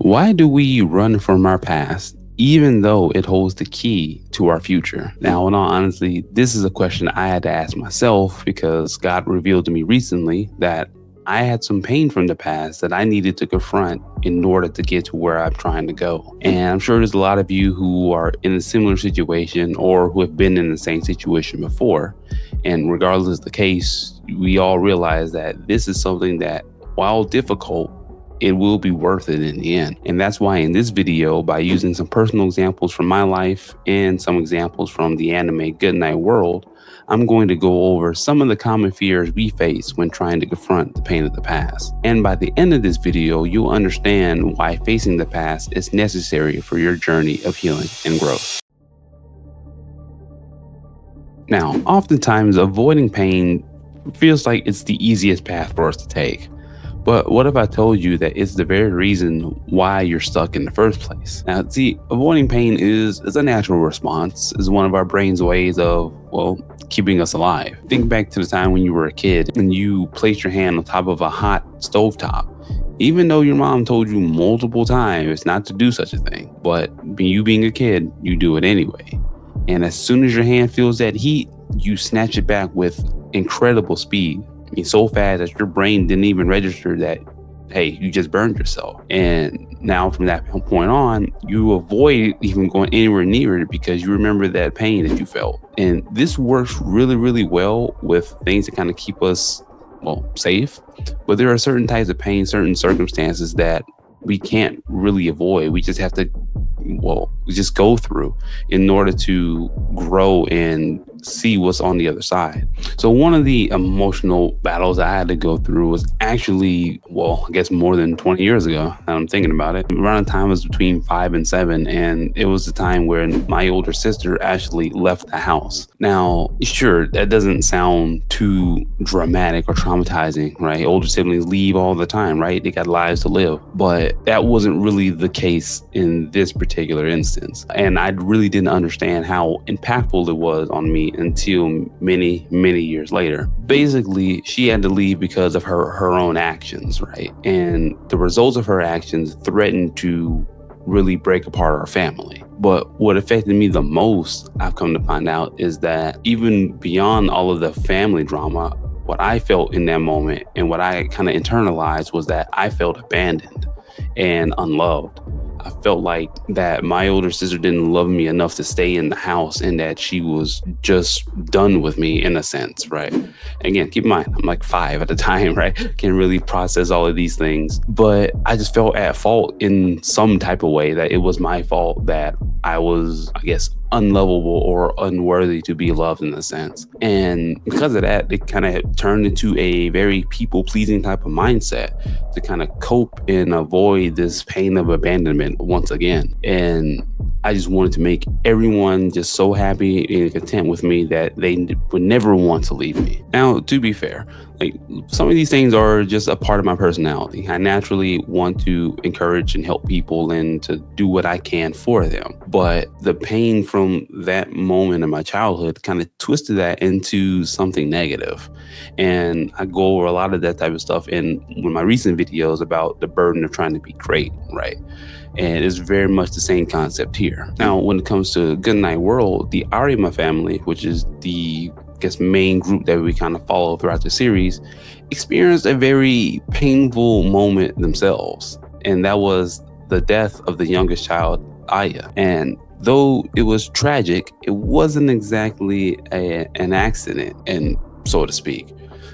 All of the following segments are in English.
Why do we run from our past, even though it holds the key to our future? Now, in all honesty, this is a question I had to ask myself because God revealed to me recently that I had some pain from the past that I needed to confront in order to get to where I'm trying to go. And I'm sure there's a lot of you who are in a similar situation or who have been in the same situation before. And regardless of the case, we all realize that this is something that, while difficult, it will be worth it in the end. And that's why in this video, by using some personal examples from my life and some examples from the anime Goodnight World, I'm going to go over some of the common fears we face when trying to confront the pain of the past. And by the end of this video, you'll understand why facing the past is necessary for your journey of healing and growth. Now, oftentimes avoiding pain feels like it's the easiest path for us to take. But what if I told you that it's the very reason why you're stuck in the first place? Now, see, avoiding pain is a natural response. It's one of our brain's ways of, well, keeping us alive. Think back to the time when you were a kid and you placed your hand on top of a hot stovetop. Even though your mom told you multiple times not to do such a thing, but you being a kid, you do it anyway. And as soon as your hand feels that heat, you snatch it back with incredible speed. I mean, so fast that your brain didn't even register that, hey, you just burned yourself. And now from that point on, you avoid even going anywhere near it because you remember that pain that you felt. And this works really, really well with things that kind of keep us, well, safe. But there are certain types of pain, certain circumstances that we can't really avoid. We just have to, well, just go through in order to grow and see what's on the other side. So one of the emotional battles I had to go through was actually, well, I guess more than 20 years ago. Now I'm thinking about it. Around the time I was between 5 and 7, and it was the time where my older sister actually left the house. Now, sure, that doesn't sound too dramatic or traumatizing, right? Older siblings leave all the time, right? They got lives to live. But that wasn't really the case in this particular instance. And I really didn't understand how impactful it was on me until many, many years later. Basically, she had to leave because of her own actions, right? And the results of her actions threatened to really break apart our family. But what affected me the most, I've come to find out, is that even beyond all of the family drama, what I felt in that moment and what I kind of internalized was that I felt abandoned and unloved. I felt like that my older sister didn't love me enough to stay in the house and that she was just done with me in a sense, right? Again, keep in mind, I'm like 5 at the time, right? Can't really process all of these things. But I just felt at fault in some type of way, that it was my fault that I was, I guess, unlovable or unworthy to be loved in a sense. And because of that, it kind of turned into a very people-pleasing type of mindset to kind of cope and avoid this pain of abandonment once again. And I just wanted to make everyone just so happy and content with me that they would never want to leave me. Now, to be fair, like, some of these things are just a part of my personality. I naturally want to encourage and help people and to do what I can for them. But the pain from that moment in my childhood kind of twisted that into something negative. And I go over a lot of that type of stuff in one of my recent videos about the burden of trying to be great, right? And it's very much the same concept here. Now, when it comes to Goodnight World, the Arima family, which is the main group that we kind of follow throughout the series, experienced a very painful moment themselves. And that was the death of the youngest child, Aya. And though it was tragic, it wasn't exactly an accident, and so to speak.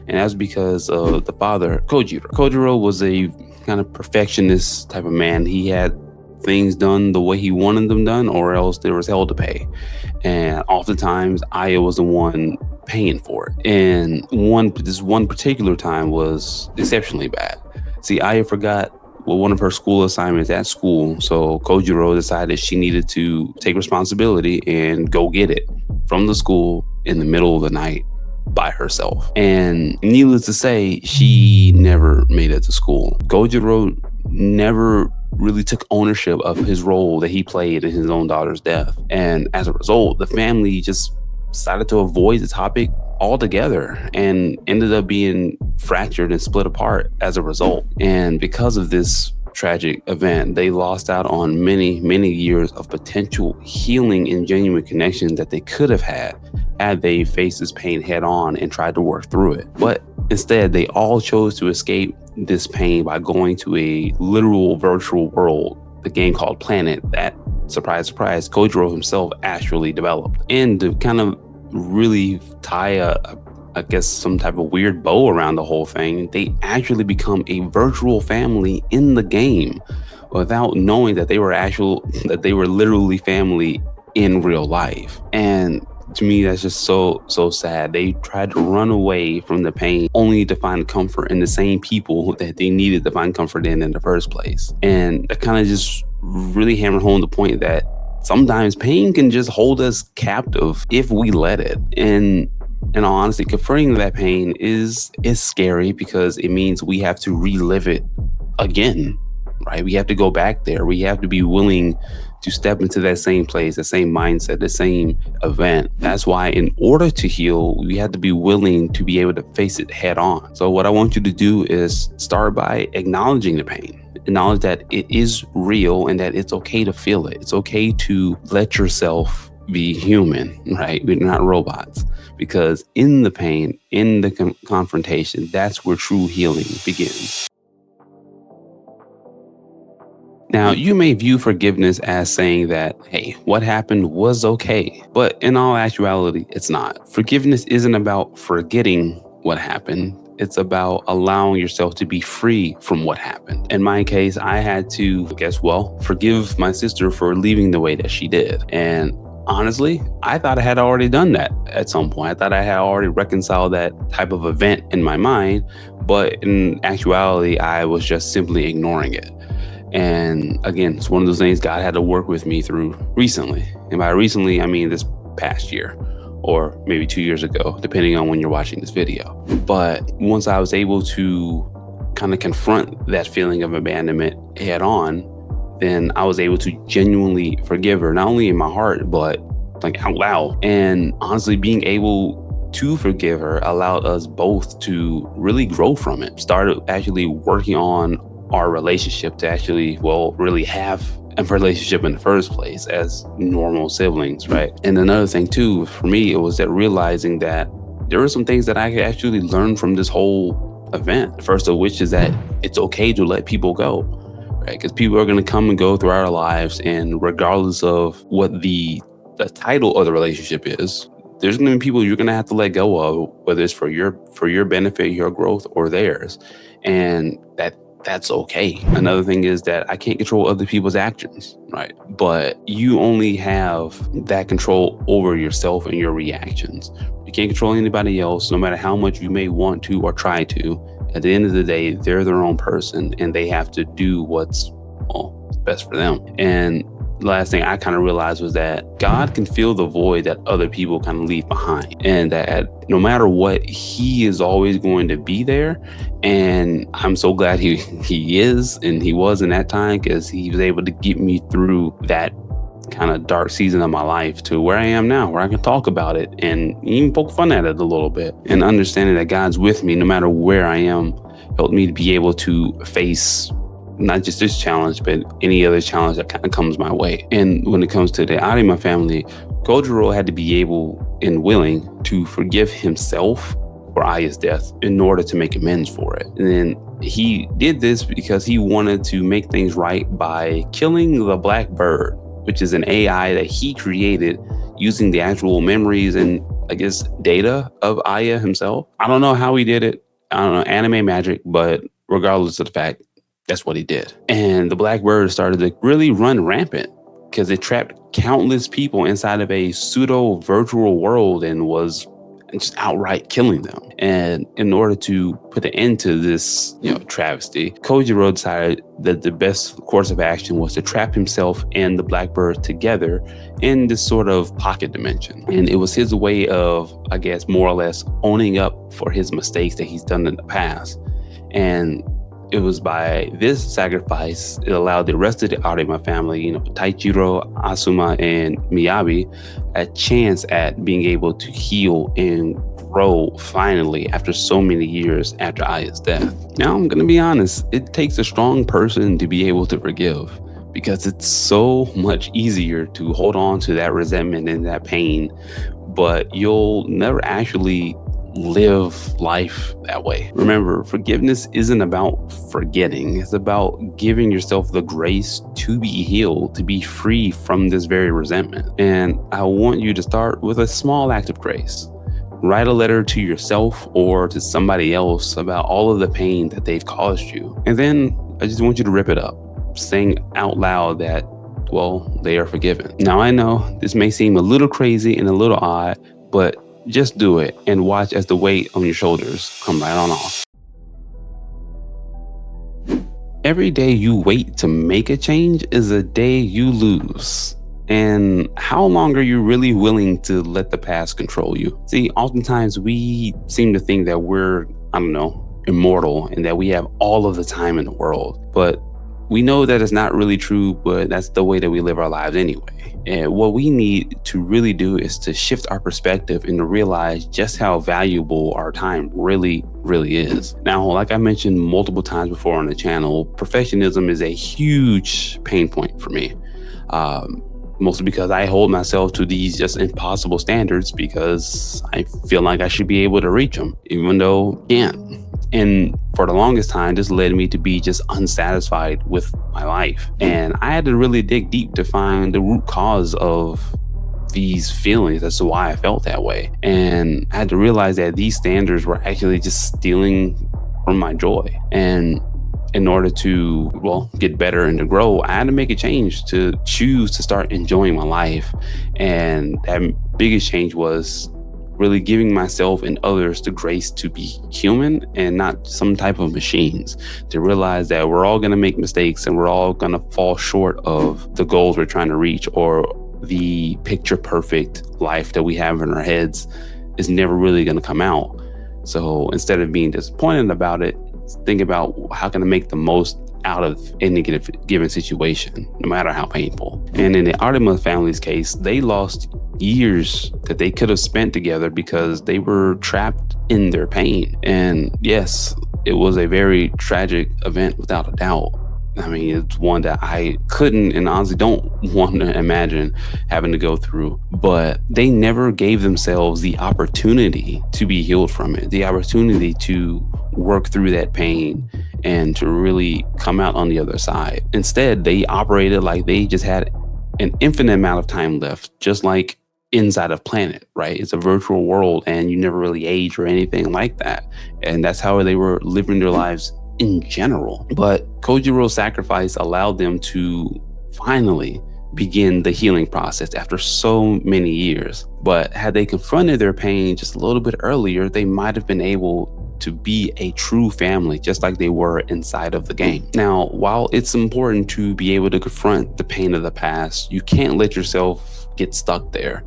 And that's because of the father, Kojiro. Kojiro was a kind of perfectionist type of man. He had things done the way he wanted them done, or else there was hell to pay. And oftentimes Aya was the one paying for it. And this one particular time was exceptionally bad. See, Aya forgot one of her school assignments at school, so Kojiro decided she needed to take responsibility and go get it from the school in the middle of the night by herself. And needless to say, she never made it to school. Kojiro never really took ownership of his role that he played in his own daughter's death. And as a result, the family just decided to avoid the topic altogether and ended up being fractured and split apart as a result. And because of this tragic event. They lost out on many, many years of potential healing and genuine connection that they could have had they faced this pain head on and tried to work through it. But instead, they all chose to escape this pain by going to a literal virtual world, the game called Planet, that, surprise, surprise, Kojiro himself actually developed. And to kind of really tie I guess some type of weird bow around the whole thing, they actually become a virtual family in the game without knowing that they were literally family in real life. And to me, that's just so sad. They tried to run away from the pain only to find comfort in the same people that they needed to find comfort in the first place. And that kind of just really hammered home the point that sometimes pain can just hold us captive if we let it. And in all honesty, confronting that pain is scary because it means we have to relive it again, right? We have to go back there. We have to be willing to step into that same place, the same mindset, the same event. That's why in order to heal, we have to be willing to be able to face it head on. So what I want you to do is start by acknowledging the pain. Acknowledge that it is real and that it's okay to feel it. It's okay to let yourself be human, right? We're not robots. Because in the pain, in the confrontation, that's where true healing begins. Now, you may view forgiveness as saying that, hey, what happened was okay. But in all actuality, it's not. Forgiveness isn't about forgetting what happened. It's about allowing yourself to be free from what happened. In my case, I had to, forgive my sister for leaving the way that she did. And honestly, I thought I had already done that at some point. I thought I had already reconciled that type of event in my mind, but in actuality, I was just simply ignoring it. And again, it's one of those things God had to work with me through recently. And by recently, I mean this past year or maybe 2 years ago, depending on when you're watching this video. But once I was able to kind of confront that feeling of abandonment head on, then I was able to genuinely forgive her, not only in my heart, but like out loud. And honestly, being able to forgive her allowed us both to really grow from it. Started actually working on our relationship to actually, really have a relationship in the first place as normal siblings, right? And another thing too, for me, it was that realizing that there were some things that I could actually learn from this whole event. First of which is that it's okay to let people go. Because people are going to come and go throughout our lives, and regardless of what the title of the relationship is, there's going to be people you're going to have to let go of, whether it's for your benefit, your growth, or theirs, and that's okay. Another thing is that I can't control other people's actions, right? But you only have that control over yourself and your reactions. You can't control anybody else, no matter how much you may want to or try to. At the end of the day, they're their own person and they have to do what's best for them. And the last thing I kind of realized was that God can fill the void that other people kind of leave behind. And that no matter what, he is always going to be there. And I'm so glad he is and he was in that time, because he was able to get me through that kind of dark season of my life to where I am now, where I can talk about it and even poke fun at it a little bit. And understanding that God's with me no matter where I am helped me to be able to face not just this challenge, but any other challenge that kind of comes my way. And when it comes to the Arima family, Kojiro had to be able and willing to forgive himself for Aya's death in order to make amends for it. And then he did this because he wanted to make things right by killing the Black Bird, which is an AI that he created using the actual memories and, I guess, data of Aya himself. I don't know how he did it. I don't know, anime magic, but regardless of the fact, that's what he did. And the Black Bird started to really run rampant because it trapped countless people inside of a pseudo virtual world and was just outright killing them. And in order to put an end to this, travesty, Kojiro decided that the best course of action was to trap himself and the Blackbird together in this sort of pocket dimension. And it was his way of, I guess, more or less owning up for his mistakes that he's done in the past. And it was by this sacrifice, it allowed the rest of the Arima family, Taichiro, Asuma, and Miyabi, a chance at being able to heal and grow finally after so many years after Aya's death. Now, I'm going to be honest, it takes a strong person to be able to forgive, because it's so much easier to hold on to that resentment and that pain, but you'll never actually live life that way. Remember, forgiveness isn't about forgetting. It's about giving yourself the grace to be healed, to be free from this very resentment. And I want you to start with a small act of grace. Write a letter to yourself or to somebody else about all of the pain that they've caused you. And then I just want you to rip it up, saying out loud that, well, they are forgiven. Now, I know this may seem a little crazy and a little odd, but just do it and watch as the weight on your shoulders come right on off. Every day you wait to make a change is a day you lose. And how long are you really willing to let the past control you? See, oftentimes we seem to think that we're, immortal, and that we have all of the time in the world. But we know that it's not really true, but that's the way that we live our lives anyway. And what we need to really do is to shift our perspective and to realize just how valuable our time really is. Now, like I mentioned multiple times before on the channel, perfectionism is a huge pain point for me. Mostly because I hold myself to these just impossible standards because I feel like I should be able to reach them, even though I can't. And for the longest time, this led me to be just unsatisfied with my life. And I had to really dig deep to find the root cause of these feelings as to why I felt that way. And I had to realize that these standards were actually just stealing from my joy. And in order to, get better and to grow, I had to make a change to choose to start enjoying my life. And that biggest change was really giving myself and others the grace to be human and not some type of machines, to realize that we're all going to make mistakes and we're all going to fall short of the goals we're trying to reach, or the picture perfect life that we have in our heads is never really going to come out. So instead of being disappointed about it, think about how can I make the most out of any given situation, no matter how painful. And in the Arima family's case, they lost years that they could have spent together because they were trapped in their pain. And yes, it was a very tragic event without a doubt. I mean, it's one that I couldn't and honestly don't want to imagine having to go through. But they never gave themselves the opportunity to be healed from it, the opportunity to work through that pain and to really come out on the other side. Instead, they operated like they just had an infinite amount of time left, just like inside of Planet, right? It's a virtual world and you never really age or anything like that. And that's how they were living their lives in general. But Kojiro's sacrifice allowed them to finally begin the healing process after so many years. But had they confronted their pain just a little bit earlier, they might have been able to be a true family, just like they were inside of the game. Now, while it's important to be able to confront the pain of the past, you can't let yourself get stuck there,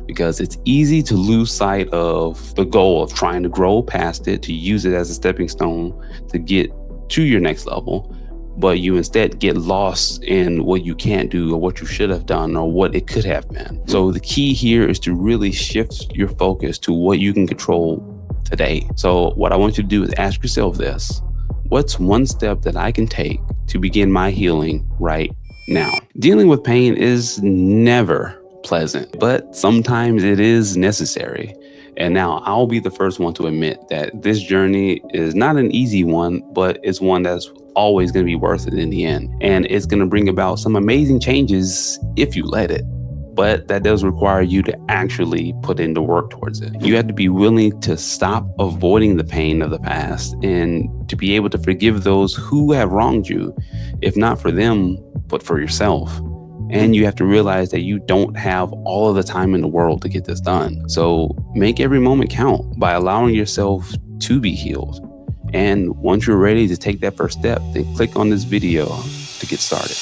because it's easy to lose sight of the goal of trying to grow past it, to use it as a stepping stone to get to your next level. But you instead get lost in what you can't do or what you should have done or what it could have been. So the key here is to really shift your focus to what you can control today. So what I want you to do is ask yourself this: what's one step that I can take to begin my healing right now? Dealing with pain is never pleasant, but sometimes it is necessary. And now I'll be the first one to admit that this journey is not an easy one, but it's one that's always going to be worth it in the end. And it's going to bring about some amazing changes if you let it. But that does require you to actually put in the work towards it. You have to be willing to stop avoiding the pain of the past and to be able to forgive those who have wronged you, if not for them, but for yourself. And you have to realize that you don't have all of the time in the world to get this done. So make every moment count by allowing yourself to be healed. And once you're ready to take that first step, then click on this video to get started.